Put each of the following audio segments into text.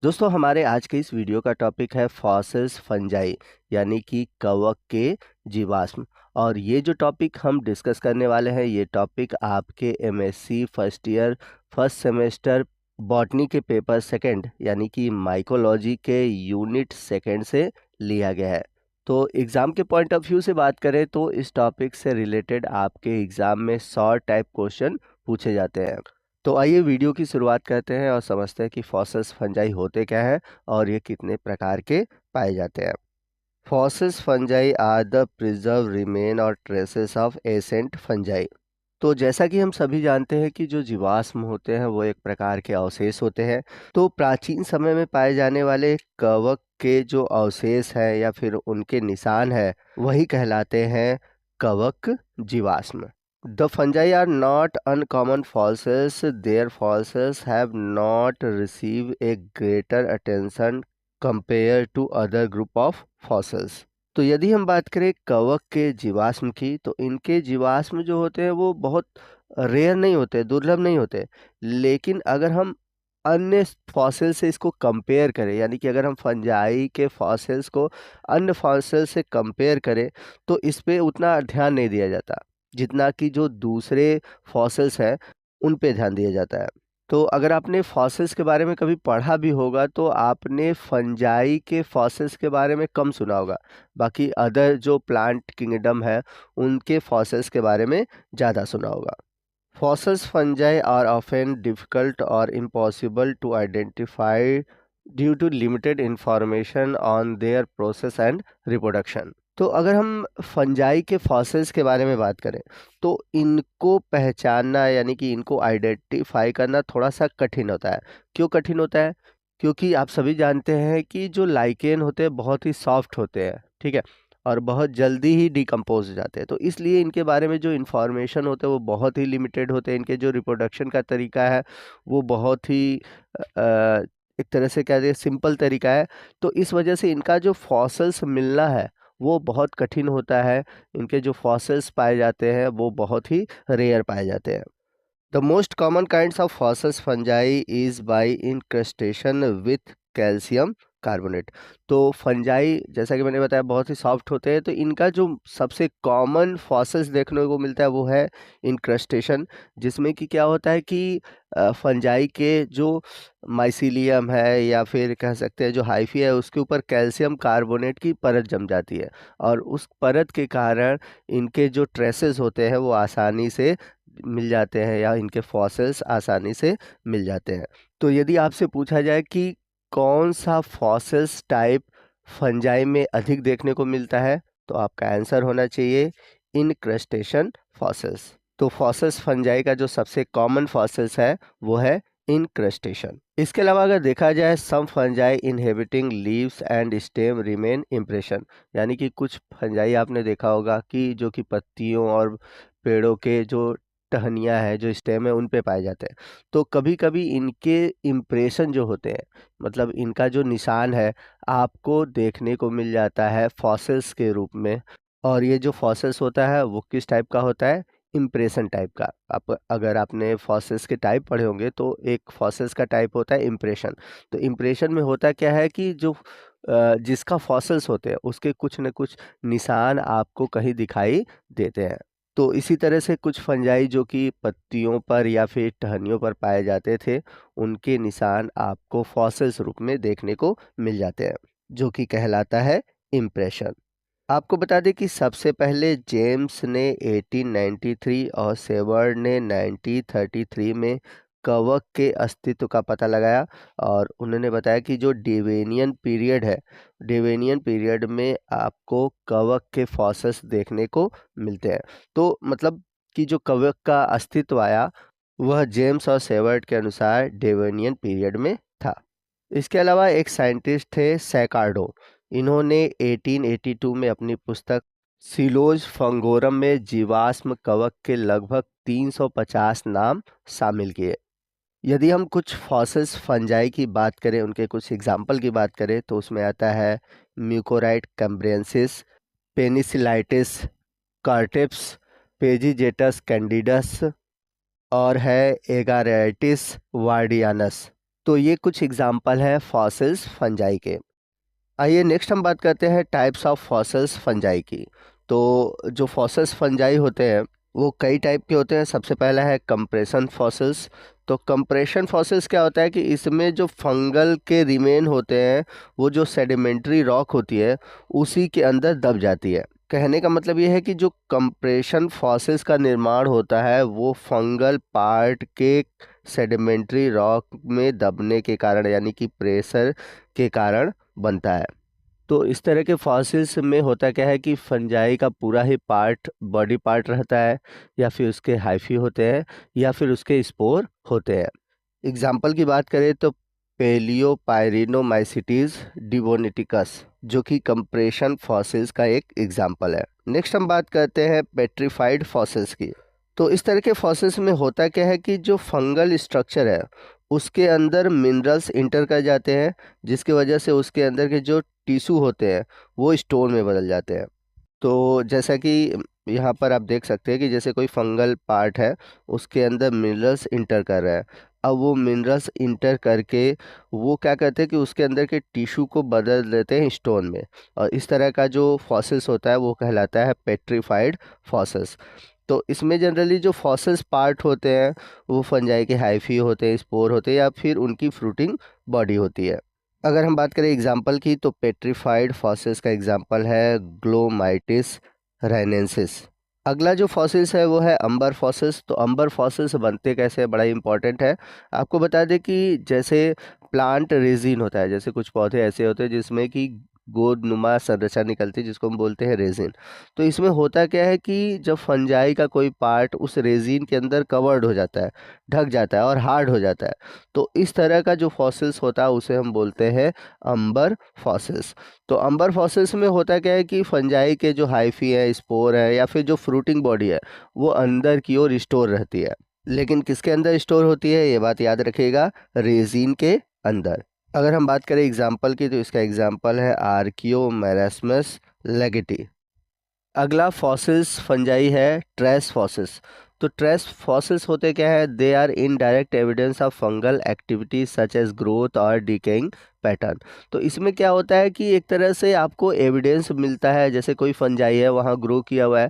दोस्तों हमारे आज के इस वीडियो का टॉपिक है फॉसिल्स फंजाई यानी कि कवक के जीवाश्म। और ये जो टॉपिक हम डिस्कस करने वाले हैं ये टॉपिक आपके MSc first year first semester botany के पेपर सेकंड यानी कि माइकोलॉजी के यूनिट सेकंड से लिया गया है। तो एग्ज़ाम के पॉइंट ऑफ व्यू से बात करें तो इस टॉपिक से रिलेटेड आपके एग्ज़ाम में 100 टाइप क्वेश्चन पूछे जाते हैं। तो आइए वीडियो की शुरुआत करते हैं और समझते हैं कि फॉसिल्स फंजाई होते क्या हैं और ये कितने प्रकार के पाए जाते हैं। Fossils fungi are the preserve remain or traces of ancient fungi. तो जैसा कि हम सभी जानते हैं कि जो जीवाश्म होते हैं वो एक प्रकार के अवशेष होते हैं। तो प्राचीन समय में पाए जाने वाले कवक के जो अवशेष हैं या फिर उनके निशान हैं वही कहलाते हैं कवक जीवाश्म। The fungi are not uncommon fossils. Their fossils have not received a greater attention compared to other group of fossils. तो यदि हम बात करें कवक के जीवाश्म की तो इनके जीवाश्म जो होते हैं वो बहुत रेयर नहीं होते, दुर्लभ नहीं होते। लेकिन अगर हम अन्य फॉसिल से इसको कंपेयर करें यानी कि अगर हम फंजाई के फॉसिल्स को अन्य फॉसिल से कंपेयर करें तो इस पे उतना ध्यान नहीं दिया जाता जितना कि जो दूसरे फॉसिल्स हैं उन पे ध्यान दिया जाता है। तो अगर आपने फॉसिल्स के बारे में कभी पढ़ा भी होगा तो आपने फंजाई के फॉसिल्स के बारे में कम सुना होगा। बाकी अदर जो प्लांट किंगडम है उनके फॉसिल्स के बारे में ज़्यादा सुना होगा। Fossils fungi are often difficult or impossible to identify due to limited information on their process and reproduction. तो अगर हम फंजाई के फॉसिल्स के बारे में बात करें तो इनको पहचानना यानी कि इनको आइडेंटिफाई करना थोड़ा सा कठिन होता है। क्यों कठिन होता है? क्योंकि आप सभी जानते हैं कि जो लाइकेन होते हैं बहुत ही सॉफ्ट होते हैं, ठीक है, और बहुत जल्दी ही डिकम्पोज हो जाते हैं। तो इसलिए इनके बारे में जो इन्फॉर्मेशन होते हैं वो बहुत ही लिमिटेड होते हैं। इनके जो रिप्रोडक्शन का तरीका है वो बहुत ही एक तरह से कह दें सिंपल तरीका है। तो इस वजह से इनका जो फॉसिल्स मिलना है वो बहुत कठिन होता है। इनके जो फॉसिल्स पाए जाते हैं वो बहुत ही रेयर पाए जाते हैं। The most common kinds of fossils fungi is by incrustation with calcium carbonate. तो फंजाई जैसा कि मैंने बताया बहुत ही सॉफ्ट होते हैं। तो इनका जो सबसे कॉमन फॉसिल्स देखने को मिलता है वो है इंक्रस्टेशन, जिसमें कि क्या होता है कि फंजाई के जो माइसीलियम है या फिर कह सकते हैं जो हाइफी है उसके ऊपर कैल्शियम कार्बोनेट की परत जम जाती है और उस परत के कारण इनके जो ट्रेसेस होते हैं वो आसानी से मिल जाते हैं या इनके फॉसिल्स आसानी से मिल जाते हैं। तो यदि आपसे पूछा जाए कि कौन सा फॉसिल्स टाइप फंजाई में अधिक देखने को मिलता है तो आपका आंसर होना चाहिए इनक्रस्टेशन फॉसिल्स। तो फॉसिल्स फंजाई का जो सबसे कॉमन फॉसिल्स है वो है इनक्रस्टेशन। इसके अलावा अगर देखा जाए some fungi inhabiting leaves and stem remain impression, यानी कि कुछ फंजाई आपने देखा होगा कि जो कि पत्तियों और पेड़ों के जो टहनियाँ है जो स्टेम है उन पे पाए जाते हैं। तो कभी कभी इनके इम्प्रेशन जो होते हैं मतलब इनका जो निशान है आपको देखने को मिल जाता है फॉसिल्स के रूप में। और ये जो फॉसिल्स होता है वो किस टाइप का होता है? इम्प्रेशन टाइप का। आप अगर आपने फॉसिल्स के टाइप पढ़े होंगे तो एक फॉसिल्स का टाइप होता है इम्प्रेशन। तो इम्प्रेशन में होता क्या है कि जो जिसका फॉसिल्स होते हैं उसके कुछ न कुछ निशान आपको कहीं दिखाई देते हैं। तो इसी तरह से कुछ फंजाई जो कि पत्तियों पर या फिर टहनियों पर पाए जाते थे उनके निशान आपको फॉसिल्स रूप में देखने को मिल जाते हैं जो कि कहलाता है इम्प्रेशन। आपको बता दें कि सबसे पहले जेम्स ने 1893 और सेवर्ड ने 1933 में कवक के अस्तित्व का पता लगाया और उन्होंने बताया कि जो डेवेनियन पीरियड है डेवेनियन पीरियड में आपको कवक के फॉसिल्स देखने को मिलते हैं। तो मतलब कि जो कवक का अस्तित्व आया वह जेम्स और सेवर्ड के अनुसार डेवेनियन पीरियड में था। इसके अलावा एक साइंटिस्ट थे सैकार्डो। इन्होंने 1882 में अपनी पुस्तक सिलोज फंगोरम में जीवाश्म कवक के लगभग 350 नाम शामिल किए। यदि हम कुछ फॉसिल्स फंजाई की बात करें उनके कुछ एग्जाम्पल की बात करें तो उसमें आता है म्यूकोराइट कैम्ब्रियंसिस, पेनिसिलाइटिस, कार्टेप्स, पेजिजेटस कैंडिडस और है एगाराइटिस वार्डियानस। तो ये कुछ एग्जाम्पल है फॉसिल्स फंजाई के। आइए नेक्स्ट हम बात करते हैं टाइप्स ऑफ फॉसिल्स फंजाई की। तो जो फॉसिल्स फंजाई होते हैं वो कई टाइप के होते हैं। सबसे पहला है कंप्रेशन फॉसिल्स। तो कंप्रेशन फॉसिल्स क्या होता है कि इसमें जो फंगल के रिमेन होते हैं वो जो सेडिमेंट्री रॉक होती है उसी के अंदर दब जाती है। कहने का मतलब ये है कि जो कंप्रेशन फॉसिल्स का निर्माण होता है वो फंगल पार्ट के सेडिमेंट्री रॉक में दबने के कारण यानी कि प्रेशर के कारण बनता है। तो इस तरह के फॉसिल्स में होता क्या है कि फंजाई का पूरा ही पार्ट बॉडी पार्ट रहता है, या फिर उसके हाइफी होते हैं, या फिर उसके स्पोर होते हैं। एग्जाम्पल की बात करें तो पेलियोपायरिनोमाइसिटीज डिवोनिटिकस जो कि कंप्रेशन फॉसिल्स का एक एग्जाम्पल है। नेक्स्ट हम बात करते हैं पेट्रीफाइड फॉसिल्स की। तो इस तरह के फॉसिल्स में होता क्या है कि जो फंगल स्ट्रक्चर है उसके अंदर मिनरल्स इंटर कर जाते हैं, जिसकी वजह से उसके अंदर के जो टिश्यू होते हैं वो स्टोन में बदल जाते हैं। तो जैसा कि यहाँ पर आप देख सकते हैं कि जैसे कोई फंगल पार्ट है उसके अंदर मिनरल्स इंटर कर रहा है। अब वो मिनरल्स इंटर करके वो क्या करते हैं कि उसके अंदर के टिश्यू को बदल देते हैं स्टोन में, और इस तरह का जो फॉसिल्स होता है वो कहलाता है पेट्रीफाइड फॉसिल्स। तो इसमें जनरली जो फॉसिल्स पार्ट होते हैं वो फंजाई के हाइफी होते हैं, स्पोर होते हैं, या फिर उनकी फ्रूटिंग बॉडी होती है। अगर हम बात करें एग्जाम्पल की तो पेट्रीफाइड फॉसिल्स का एग्जाम्पल है ग्लोमाइटिस रेनेंसिस। अगला जो फॉसिल्स है वो है अंबर फॉसिल्स। तो अंबर फॉसिल्स बनते कैसे हैं, बड़ा इंपॉर्टेंट है। आपको बता दें कि जैसे प्लांट रेजिन होता है, जैसे कुछ पौधे ऐसे होते हैं जिसमें कि गोंदनुमा संरचना निकलती है जिसको हम बोलते हैं रेजिन। तो इसमें होता क्या है कि जब फंजाई का कोई पार्ट उस रेजिन के अंदर कवर्ड हो जाता है, ढक जाता है और हार्ड हो जाता है, तो इस तरह का जो फॉसिल्स होता है उसे हम बोलते हैं अंबर फॉसिल्स। तो अंबर फॉसिल्स में होता क्या है कि फंजाई के जो हाइफी है, स्पोर है, या फिर जो फ्रूटिंग बॉडी है वो अंदर की ओर स्टोर रहती है। लेकिन किसके अंदर स्टोर होती है ये बात याद रखिएगा, रेजिन के अंदर। अगर हम बात करें एग्जाम्पल की तो इसका एग्जाम्पल है आर्कियोमेरास्मस लेगेटी। अगला फॉसिल्स फंजाई है ट्रेस फॉसिल्स। तो ट्रेस फॉसिल्स होते क्या है, they are indirect evidence of fungal activity such as growth or decaying pattern. तो इसमें क्या होता है कि एक तरह से आपको एविडेंस मिलता है, जैसे कोई फंजाई है वहाँ ग्रो किया हुआ है,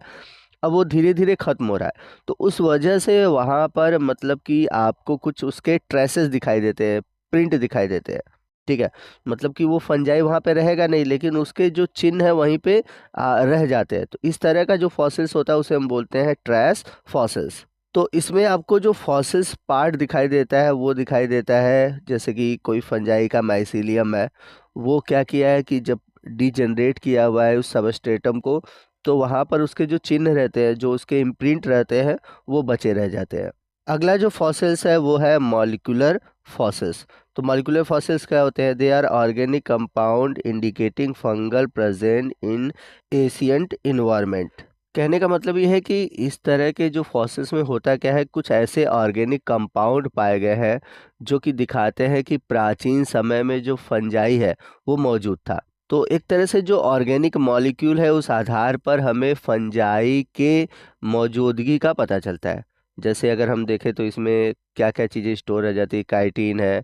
अब वो धीरे धीरे ख़त्म हो रहा है, तो उस वजह से वहाँ पर मतलब कि आपको कुछ उसके ट्रेसेस दिखाई देते हैं, प्रिंट दिखाई देते हैं। ठीक है, मतलब कि वो फंजाई वहाँ पे रहेगा नहीं, लेकिन उसके जो चिन्ह है वहीं पे रह जाते हैं। तो इस तरह का जो फॉसिल्स होता है उसे हम बोलते हैं ट्रेस फॉसिल्स। तो इसमें आपको जो फॉसिल्स पार्ट दिखाई देता है वो दिखाई देता है जैसे कि कोई फंजाई का माइसीलियम है, वो क्या किया है कि जब डिजेनरेट किया हुआ है उस सबस्ट्रेटम को, तो वहाँ पर उसके जो चिन्ह रहते हैं, जो उसके इम्प्रिंट रहते हैं, वो बचे रह जाते हैं। अगला जो फॉसिल्स है वो है मॉलिक्यूलर फॉसिल्स। तो मॉलिक्यूलर फॉसिल्स क्या होते हैं, they are organic compound indicating fungal present in ancient environment. कहने का मतलब ये है कि इस तरह के जो फॉसिल्स में होता क्या है, कुछ ऐसे ऑर्गेनिक कंपाउंड पाए गए हैं जो कि दिखाते हैं कि प्राचीन समय में जो फंजाई है वो मौजूद था। तो एक तरह से जो ऑर्गेनिक मॉलिक्यूल है उस आधार पर हमें फंजाई के मौजूदगी का पता चलता है। जैसे अगर हम देखें तो इसमें क्या क्या चीज़ें स्टोर रह जाती है, काइटिन है,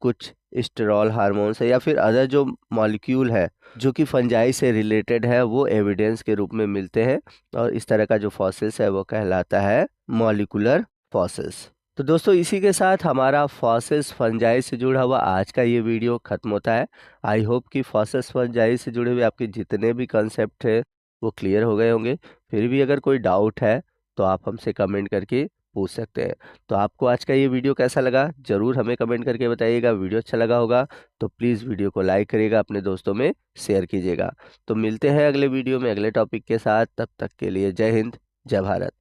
कुछ स्टेरॉल हार्मोन्स है, या फिर अदर जो मॉलिक्यूल है जो कि फंजाई से रिलेटेड है वो एविडेंस के रूप में मिलते हैं, और इस तरह का जो फॉसिल्स है वो कहलाता है मॉलिक्यूलर फॉसिल्स। तो दोस्तों इसी के साथ हमारा फॉसिल्स फंजाई से जुड़ा हुआ आज का ये वीडियो खत्म होता है। आई होप कि फॉसिल्स फंजाई से जुड़े हुए आपके जितने भी कंसेप्ट है वो क्लियर हो गए होंगे। फिर भी अगर कोई डाउट है तो आप हमसे कमेंट करके पूछ सकते हैं। तो आपको आज का ये वीडियो कैसा लगा ज़रूर हमें कमेंट करके बताइएगा। वीडियो अच्छा लगा होगा तो प्लीज़ वीडियो को लाइक करिएगा, अपने दोस्तों में शेयर कीजिएगा। तो मिलते हैं अगले वीडियो में अगले टॉपिक के साथ, तब तक के लिए जय हिंद, जय भारत।